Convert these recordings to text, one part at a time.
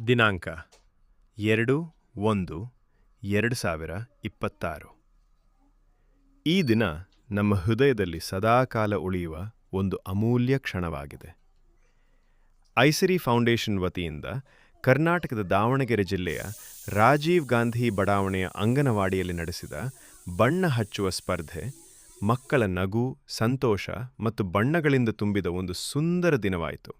ದಿನಾಂಕ 2/1/2026. ಈ ದಿನ ನಮ್ಮ ಹೃದಯದಲ್ಲಿ ಸದಾಕಾಲ ಉಳಿಯುವ ಒಂದು ಅಮೂಲ್ಯ ಕ್ಷಣವಾಗಿದೆ. ಐಸಿರಿ ಫೌಂಡೇಶನ್ ವತಿಯಿಂದ ಕರ್ನಾಟಕದ ದಾವಣಗೆರೆ ಜಿಲ್ಲೆಯ ರಾಜೀವ್ ಗಾಂಧಿ ಬಡಾವಣೆಯ ಅಂಗನವಾಡಿಯಲ್ಲಿ ನಡೆಸಿದ ಬಣ್ಣ ಹಚ್ಚುವ ಸ್ಪರ್ಧೆ ಮಕ್ಕಳ ನಗು, ಸಂತೋಷ ಮತ್ತು ಬಣ್ಣಗಳಿಂದ ತುಂಬಿದ ಒಂದು ಸುಂದರ ದಿನವಾಯಿತು.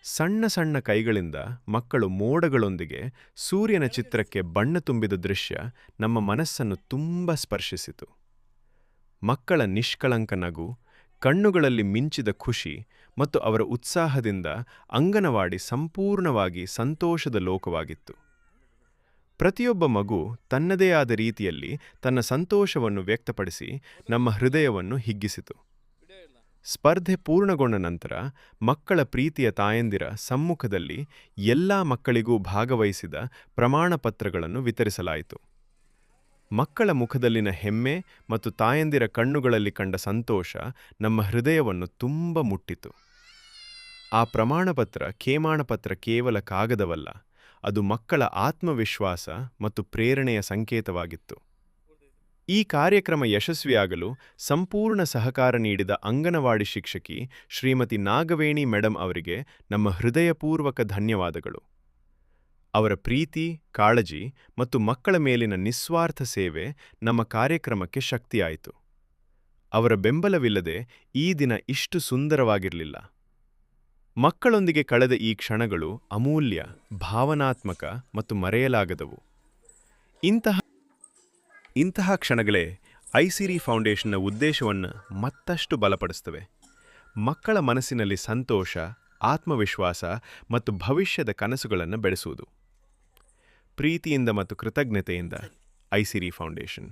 ಸಣ್ಣ ಸಣ್ಣ ಕೈಗಳಿಂದ ಮಕ್ಕಳು ಮೋಡಗಳೊಂದಿಗೆ ಸೂರ್ಯನ ಚಿತ್ರಕ್ಕೆ ಬಣ್ಣ ತುಂಬಿದ ದೃಶ್ಯ ನಮ್ಮ ಮನಸ್ಸನ್ನು ತುಂಬ ಸ್ಪರ್ಶಿಸಿತು. ಮಕ್ಕಳ ನಿಷ್ಕಳಂಕ ನಗು, ಕಣ್ಣುಗಳಲ್ಲಿ ಮಿಂಚಿದ ಖುಷಿ ಮತ್ತು ಅವರ ಉತ್ಸಾಹದಿಂದ ಅಂಗನವಾಡಿ ಸಂಪೂರ್ಣವಾಗಿ ಸಂತೋಷದ ಲೋಕವಾಗಿತ್ತು. ಪ್ರತಿಯೊಬ್ಬ ಮಗು ತನ್ನದೇ ಆದ ರೀತಿಯಲ್ಲಿ ತನ್ನ ಸಂತೋಷವನ್ನು ವ್ಯಕ್ತಪಡಿಸಿ ನಮ್ಮ ಹೃದಯವನ್ನು ಹಿಗ್ಗಿಸಿತು. ಸ್ಪರ್ಧೆ ಪೂರ್ಣಗೊಂಡ ನಂತರ ಮಕ್ಕಳ ಪ್ರೀತಿಯ ತಾಯಂದಿರ ಸಮ್ಮುಖದಲ್ಲಿ ಎಲ್ಲ ಮಕ್ಕಳಿಗೂ ಭಾಗವಹಿಸಿದ ಪ್ರಮಾಣಪತ್ರಗಳನ್ನು ವಿತರಿಸಲಾಯಿತು. ಮಕ್ಕಳ ಮುಖದಲ್ಲಿನ ಹೆಮ್ಮೆ ಮತ್ತು ತಾಯಂದಿರ ಕಣ್ಣುಗಳಲ್ಲಿ ಕಂಡ ಸಂತೋಷ ನಮ್ಮ ಹೃದಯವನ್ನು ತುಂಬ ಮುಟ್ಟಿತು. ಆ ಪ್ರಮಾಣಪತ್ರ ಕೇವಲ ಕಾಗದವಲ್ಲ, ಅದು ಮಕ್ಕಳ ಆತ್ಮವಿಶ್ವಾಸ ಮತ್ತು ಪ್ರೇರಣೆಯ ಸಂಕೇತವಾಗಿತ್ತು. ಈ ಕಾರ್ಯಕ್ರಮ ಯಶಸ್ವಿಯಾಗಲು ಸಂಪೂರ್ಣ ಸಹಕಾರ ನೀಡಿದ ಅಂಗನವಾಡಿ ಶಿಕ್ಷಕಿ ಶ್ರೀಮತಿ ನಾಗವೇಣಿ ಮೇಡಂ ಅವರಿಗೆ ನಮ್ಮ ಹೃದಯಪೂರ್ವಕ ಧನ್ಯವಾದಗಳು. ಅವರ ಪ್ರೀತಿ, ಕಾಳಜಿ ಮತ್ತು ಮಕ್ಕಳ ಮೇಲಿನ ನಿಸ್ವಾರ್ಥ ಸೇವೆ ನಮ್ಮ ಕಾರ್ಯಕ್ರಮಕ್ಕೆ ಶಕ್ತಿಯಾಯಿತು. ಅವರ ಬೆಂಬಲವಿಲ್ಲದೆ ಈ ದಿನ ಇಷ್ಟು ಸುಂದರವಾಗಿರಲಿಲ್ಲ. ಮಕ್ಕಳೊಂದಿಗೆ ಕಳೆದ ಈ ಕ್ಷಣಗಳು ಅಮೂಲ್ಯ, ಭಾವನಾತ್ಮಕ ಮತ್ತು ಮರೆಯಲಾಗದವು. ಇಂತಹ ಕ್ಷಣಗಳೇ ಐಸಿರಿ ಫೌಂಡೇಶನ್ನ ಉದ್ದೇಶವನ್ನು ಮತ್ತಷ್ಟು ಬಲಪಡಿಸುತ್ತವೆ. ಮಕ್ಕಳ ಮನಸ್ಸಿನಲ್ಲಿ ಸಂತೋಷ, ಆತ್ಮವಿಶ್ವಾಸ ಮತ್ತು ಭವಿಷ್ಯದ ಕನಸುಗಳನ್ನು ಬೆಳೆಸುವುದು. ಪ್ರೀತಿಯಿಂದ ಮತ್ತು ಕೃತಜ್ಞತೆಯಿಂದ ಐಸಿರಿ ಫೌಂಡೇಶನ್.